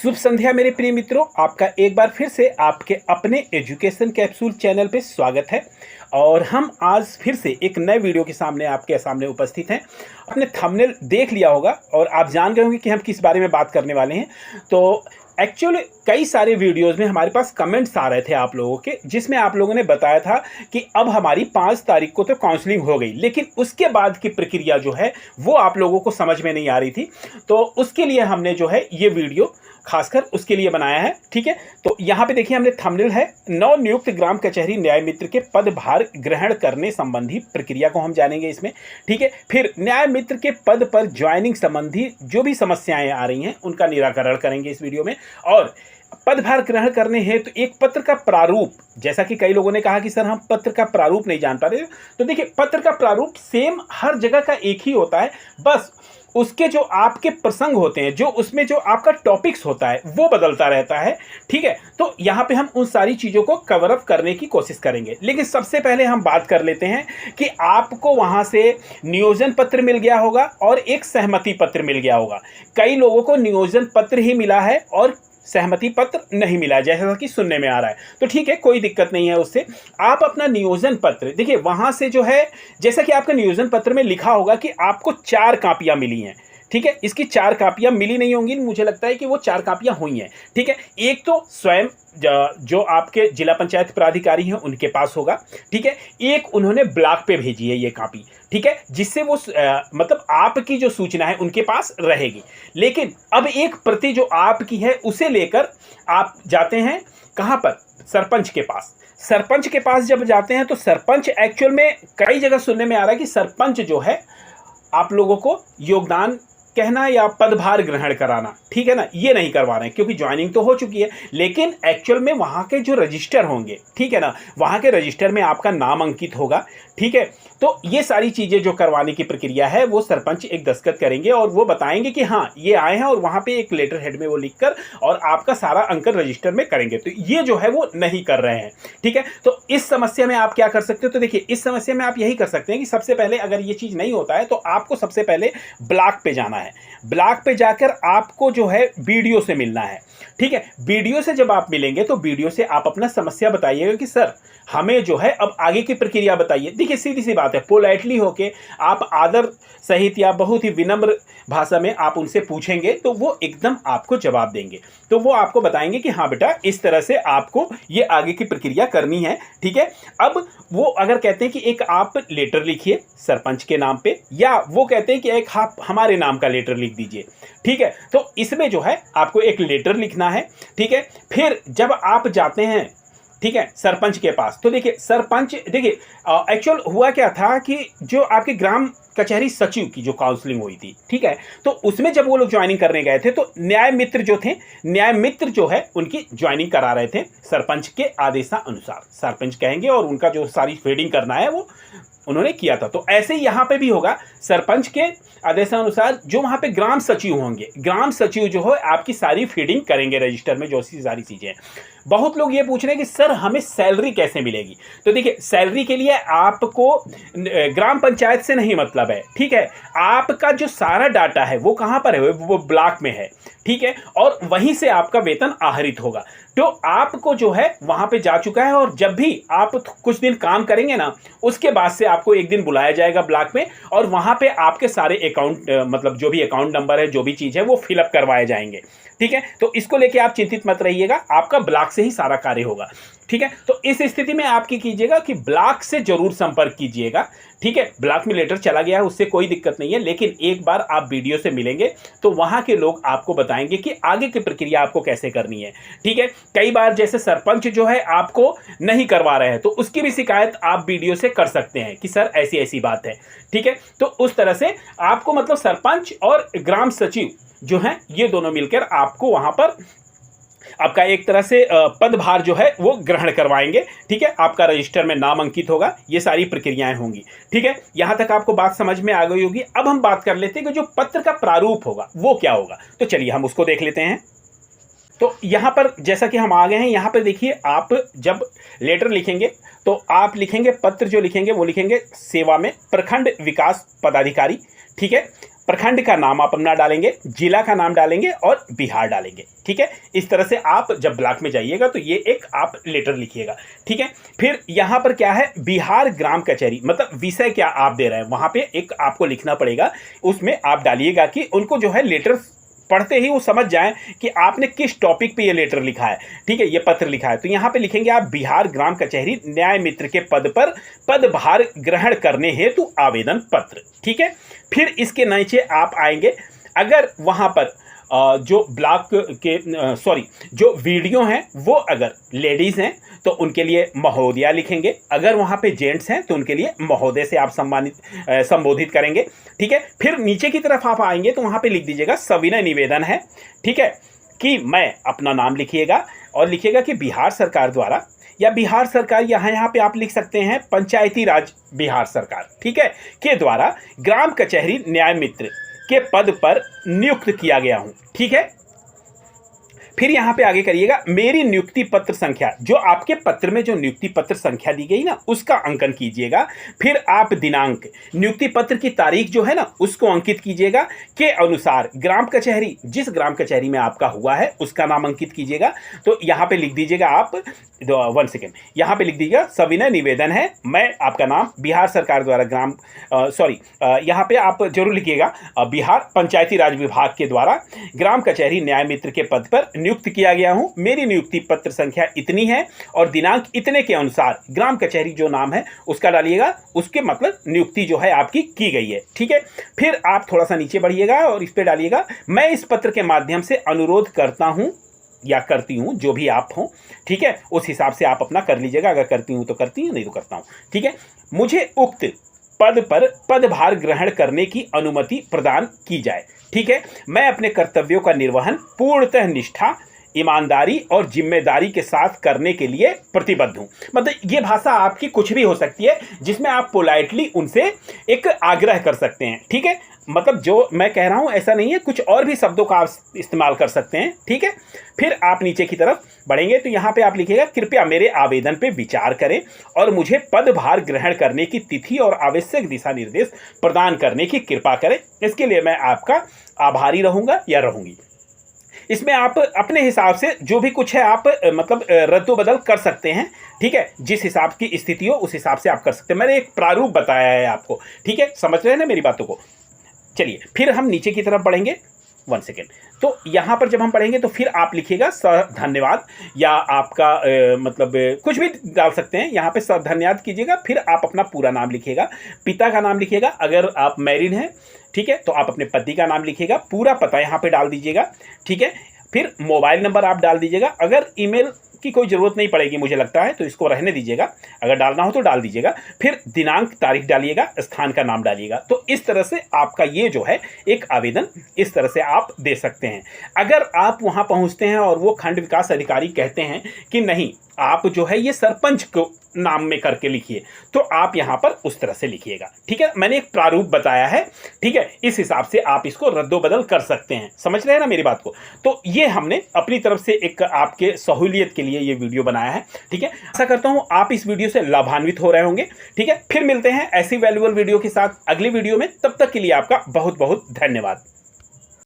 शुभ संध्या मेरे प्रिय मित्रों, आपका एक बार फिर से आपके अपने एजुकेशन कैप्सूल चैनल पे स्वागत है। और हम आज फिर से एक नए वीडियो के सामने आपके सामने उपस्थित हैं। आपने थंबनेल देख लिया होगा और आप जान गए होंगे कि हम किस बारे में बात करने वाले हैं। तो एक्चुअली कई सारे वीडियोस में हमारे पास कमेंट्स आ रहे थे आप लोगों के, जिसमें आप लोगों ने बताया था कि अब हमारी 5 तारीख को तो काउंसलिंग हो गई, लेकिन उसके बाद की प्रक्रिया जो है वो आप लोगों को समझ में नहीं आ रही थी। तो उसके लिए हमने जो है ये वीडियो खासकर उसके लिए बनाया है। ठीक है, तो यहाँ पे देखिए हमने थंबनेल है, नव नियुक्त ग्राम कचहरी न्याय मित्र के पदभार ग्रहण करने संबंधी प्रक्रिया को हम जानेंगे इसमें। ठीक है, फिर न्याय मित्र के पद पर ज्वाइनिंग संबंधी जो भी समस्याएं आ रही हैं उनका निराकरण करेंगे इस वीडियो में। और पदभार ग्रहण करने हेतु तो एक पत्र का प्रारूप, जैसा कि कई लोगों ने कहा कि सर हम पत्र का प्रारूप नहीं जान पाते, तो देखिए पत्र का प्रारूप सेम हर जगह का एक ही होता है, बस उसके जो आपके प्रसंग होते हैं, जो उसमें जो आपका टॉपिक्स होता है वो बदलता रहता है। ठीक है, तो यहाँ पे हम उन सारी चीज़ों को कवर अप करने की कोशिश करेंगे। लेकिन सबसे पहले हम बात कर लेते हैं कि आपको वहाँ से नियोजन पत्र मिल गया होगा और एक सहमति पत्र मिल गया होगा। कई लोगों को नियोजन पत्र ही मिला है और सहमति पत्र नहीं मिला, जैसा कि सुनने में आ रहा है। तो ठीक है, कोई दिक्कत नहीं है उससे। आप अपना नियोजन पत्र देखिए, वहां से जो है, जैसा कि आपके नियोजन पत्र में लिखा होगा कि आपको 4 कापियां मिली हैं। ठीक है, इसकी 4 कापियां मिली नहीं होंगी, मुझे लगता है कि वो 4 कापियां हुई हैं। ठीक है, एक तो स्वयं जो आपके जिला पंचायत प्राधिकारी हैं उनके पास होगा। ठीक है, एक उन्होंने ब्लॉक पे भेजी है ये कापी। ठीक है, जिससे वो मतलब आपकी जो सूचना है उनके पास रहेगी। लेकिन अब एक प्रति जो आपकी है उसे लेकर आप जाते हैं कहाँ पर? सरपंच के पास। सरपंच के पास जब जाते हैं तो सरपंच एक्चुअल में कई जगह सुनने में आ रहा है कि सरपंच जो है आप लोगों को योगदान कहना या पदभार ग्रहण कराना, ठीक है ना, ये नहीं करवा रहे हैं क्योंकि ज्वाइनिंग तो हो चुकी है। लेकिन एक्चुअल में वहाँ के जो रजिस्टर होंगे, ठीक है ना, वहाँ के रजिस्टर में आपका नाम अंकित होगा। ठीक है, तो ये सारी चीज़ें जो करवाने की प्रक्रिया है वो सरपंच एक दस्तखत करेंगे और वो बताएंगे कि हाँ ये आए हैं, और वहाँ पे एक लेटर हेड में वो लिखकर और आपका सारा अंकन रजिस्टर में करेंगे। तो ये जो है वो नहीं कर रहे हैं। ठीक है, तो इस समस्या में आप क्या कर सकते हो? तो देखिए इस समस्या में आप यही कर सकते हैं कि सबसे पहले अगर ये चीज़ नहीं होता है तो आपको सबसे पहले ब्लॉक पे जाना है। ब्लॉक पे जाकर आपको जो है बीडीओ से मिलना है। ठीक है, बीडीओ से जब आप मिलेंगे तो बीडीओ से आप अपना समस्या बताइएगा कि सर हमें जो है अब आगे की प्रक्रिया बताइए। देखिए सीधी सी बात है, पोलाइटली होके आप आदर सहित या बहुत ही विनम्र भाषा में आप उनसे पूछेंगे तो वो एकदम आपको जवाब देंगे। तो वो आपको बताएंगे कि हाँ बेटा इस तरह से आपको ये आगे की प्रक्रिया करनी है। ठीक है, अब वो अगर कहते हैं कि एक आप लेटर लिखिए सरपंच के नाम पे, या वो कहते हैं कि एक आप हमारे नाम का लेटर लिख दीजिए। ठीक है, तो इसमें जो है आपको एक लेटर लिखना है। ठीक है, फिर जब आप जाते हैं, ठीक है, सरपंच के पास, तो देखिए सरपंच, देखिए एक्चुअल हुआ क्या था कि जो आपके ग्राम कचहरी सचिव की जो काउंसलिंग हुई थी, ठीक है, तो उसमें जब वो लोग ज्वाइनिंग करने गए थे तो न्याय मित्र जो थे, न्याय मित्र जो है उनकी ज्वाइनिंग करा रहे थे सरपंच के आदेशानुसार। सरपंच कहेंगे और उनका जो सारी फीडिंग करना है वो उन्होंने किया था। तो ऐसे ही यहाँ पे भी होगा, सरपंच के आदेशानुसार जो वहाँ पे ग्राम सचिव होंगे, ग्राम सचिव जो है आपकी सारी फीडिंग करेंगे रजिस्टर में, जो सी सारी चीज़ें हैं। बहुत लोग ये पूछ रहे हैं कि सर हमें सैलरी कैसे मिलेगी? तो देखिए सैलरी के लिए आपको ग्राम पंचायत से नहीं मतलब है। ठीक है, आपका जो सारा डाटा है वो कहाँ पर है? वो ब्लॉक में है। ठीक है, और वहीं से आपका वेतन आहरित होगा। तो आपको जो है वहां पे जा चुका है, और जब भी आप कुछ दिन काम करेंगे ना, उसके बाद से आपको एक दिन बुलाया जाएगा ब्लॉक में, और वहां पे आपके सारे अकाउंट मतलब जो भी अकाउंट नंबर है, जो भी चीज़ है वो फिलअप करवाए जाएंगे। ठीक है, तो इसको लेके आप चिंतित मत रहिएगा, आपका ब्लॉक से ही सारा कार्य होगा। ठीक है, तो इस स्थिति में आप क्या कीजिएगा कि ब्लॉक से जरूर संपर्क कीजिएगा। ठीक है, ब्लॉक में लेटर चला गया है उससे कोई दिक्कत नहीं है, लेकिन एक बार आप वीडियो से मिलेंगे तो वहां के लोग आपको बताएंगे कि आगे की प्रक्रिया आपको कैसे करनी है। ठीक है, कई बार जैसे सरपंच जो है आपको नहीं करवा रहे हैं तो उसकी भी शिकायत आप वीडियो से कर सकते हैं कि सर ऐसी ऐसी बात है। ठीक है, तो उस तरह से आपको मतलब सरपंच और ग्राम सचिव जो है ये दोनों मिलकर आपको वहां पर आपका एक तरह से पदभार जो है वो ग्रहण करवाएंगे। ठीक है, आपका रजिस्टर में नाम अंकित होगा, ये सारी प्रक्रियाएं होंगी। ठीक है, यहां तक आपको बात समझ में आ गई होगी। अब हम बात कर लेते हैं कि जो पत्र का प्रारूप होगा वो क्या होगा, तो चलिए हम उसको देख लेते हैं। तो यहाँ पर जैसा कि हम आ गए हैं, यहाँ पर देखिए आप जब लेटर लिखेंगे तो आप लिखेंगे, पत्र जो लिखेंगे वो लिखेंगे सेवा में प्रखंड विकास पदाधिकारी। ठीक है, प्रखंड का नाम आप अपना डालेंगे, जिला का नाम डालेंगे और बिहार डालेंगे। ठीक है, इस तरह से आप जब ब्लॉक में जाइएगा तो ये एक आप लेटर लिखिएगा। ठीक है, फिर यहाँ पर क्या है, बिहार ग्राम कचहरी, मतलब विषय क्या आप दे रहे हैं वहाँ पे एक आपको लिखना पड़ेगा। उसमें आप डालिएगा कि उनको जो है लेटर पढ़ते ही वो समझ जाएं कि आपने किस टॉपिक पे ये लेटर लिखा है। ठीक है, ये पत्र लिखा है। तो यहाँ पे लिखेंगे आप बिहार ग्राम कचहरी न्याय मित्र के पद पर पदभार ग्रहण करने हेतु आवेदन पत्र। ठीक है, फिर इसके नीचे आप आएंगे, अगर वहाँ पर जो ब्लॉक के जो वीडियो हैं वो अगर लेडीज़ हैं तो उनके लिए महोदया लिखेंगे, अगर वहाँ पे जेंट्स हैं तो उनके लिए महोदय से आप संबोधित करेंगे। ठीक है, फिर नीचे की तरफ आप आएंगे तो वहाँ पे लिख दीजिएगा सविनय निवेदन है, ठीक है, कि मैं अपना नाम लिखिएगा और लिखिएगा कि बिहार सरकार द्वारा, या बिहार सरकार यहाँ पे आप लिख सकते हैं पंचायती राज बिहार सरकार, ठीक है, के द्वारा ग्राम कचहरी न्याय मित्र के पद पर नियुक्त किया गया हूं। ठीक है, फिर यहां पे आगे करिएगा मेरी नियुक्ति पत्र संख्या, जो आपके पत्र में जो नियुक्ति पत्र संख्या दी गई ना उसका अंकन कीजिएगा। फिर आप दिनांक, नियुक्ति पत्र की तारीख जो है ना उसको अंकित कीजिएगा, के अनुसार ग्राम कचहरी, जिस ग्राम कचहरी में आपका हुआ है उसका नाम अंकित कीजिएगा। तो यहाँ पे लिख दीजिएगा आप, 1 सेकेंड, यहाँ पे लिख दीजिएगा सविनय निवेदन है, मैं आपका नाम बिहार सरकार द्वारा यहाँ पे आप जरूर लिखिएगा बिहार पंचायती राज विभाग के द्वारा ग्राम कचहरी न्याय मित्र के पद पर नियुक्त किया गया हूं, मेरी नियुक्ति पत्र संख्या इतनी है और दिनांक इतने के अनुसार ग्राम कचहरी जो नाम है उसका डालिएगा, उसके मतलब नियुक्ति जो है आपकी की गई है। ठीक है, फिर आप थोड़ा सा नीचे बढ़िएगा और इस पे डालिएगा मैं इस पत्र के माध्यम से अनुरोध करता हूं या करती हूं, जो भी आप हो, ठीक है, उस हिसाब से आप अपना कर लीजिएगा, अगर करती हूं तो करती हूं, नहीं तो करता हूं। ठीक है, मुझे उक्त पद पर पदभार ग्रहण करने की अनुमति प्रदान की जाए। ठीक है, मैं अपने कर्तव्यों का निर्वहन पूर्णतः निष्ठा, ईमानदारी और जिम्मेदारी के साथ करने के लिए प्रतिबद्ध हूं। मतलब ये भाषा आपकी कुछ भी हो सकती है जिसमें आप पोलाइटली उनसे एक आग्रह कर सकते हैं। ठीक है, मतलब जो मैं कह रहा हूं ऐसा नहीं है, कुछ और भी शब्दों का आप इस्तेमाल कर सकते हैं। ठीक है, फिर आप नीचे की तरफ बढ़ेंगे तो यहाँ पे आप लिखिएगा कृपया मेरे आवेदन पे विचार करें और मुझे पदभार ग्रहण करने की तिथि और आवश्यक दिशा निर्देश प्रदान करने की कृपा करें, इसके लिए मैं आपका आभारी रहूंगा या रहूंगी। इसमें आप अपने हिसाब से जो भी कुछ है आप मतलब रद्दोबदल कर सकते हैं। ठीक है, जिस हिसाब की स्थिति हो उस हिसाब से आप कर सकते हैं। मैंने एक प्रारूप बताया है आपको। ठीक है, समझ रहे हैं ना मेरी बातों को। चलिए फिर हम नीचे की तरफ बढ़ेंगे, 1 सेकेंड। तो यहाँ पर जब हम पढ़ेंगे तो फिर आप लिखिएगा धन्यवाद, या आपका मतलब कुछ भी डाल सकते हैं यहाँ पे, धन्यवाद कीजिएगा। फिर आप अपना पूरा नाम लिखिएगा, पिता का नाम लिखिएगा, अगर आप मैरिड हैं ठीक है तो आप अपने पति का नाम लिखिएगा, पूरा पता यहाँ पे डाल दीजिएगा। ठीक है, फिर मोबाइल नंबर आप डाल दीजिएगा, अगर ईमेल की कोई ज़रूरत नहीं पड़ेगी मुझे लगता है तो इसको रहने दीजिएगा, अगर डालना हो तो डाल दीजिएगा। फिर दिनांक तारीख डालिएगा, स्थान का नाम डालिएगा। तो इस तरह से आपका ये जो है एक आवेदन इस तरह से आप दे सकते हैं। अगर आप वहाँ पहुँचते हैं और वो खंड विकास अधिकारी कहते हैं कि नहीं आप जो है ये सरपंच को नाम में करके लिखिए, तो आप यहाँ पर उस तरह से लिखिएगा। ठीक है, मैंने एक प्रारूप बताया है। ठीक है, इस हिसाब से आप इसको रद्दोबदल कर सकते हैं। समझ रहे हैं ना मेरी बात को। तो ये हमने अपनी तरफ से एक आपके सहूलियत के लिए ये वीडियो बनाया है। ठीक है, आशा करता हूँ आप इस वीडियो से लाभान्वित हो रहे होंगे। ठीक है, फिर मिलते हैं ऐसी वैल्यूएबल वीडियो के साथ अगली वीडियो में। तब तक के लिए आपका बहुत बहुत धन्यवाद।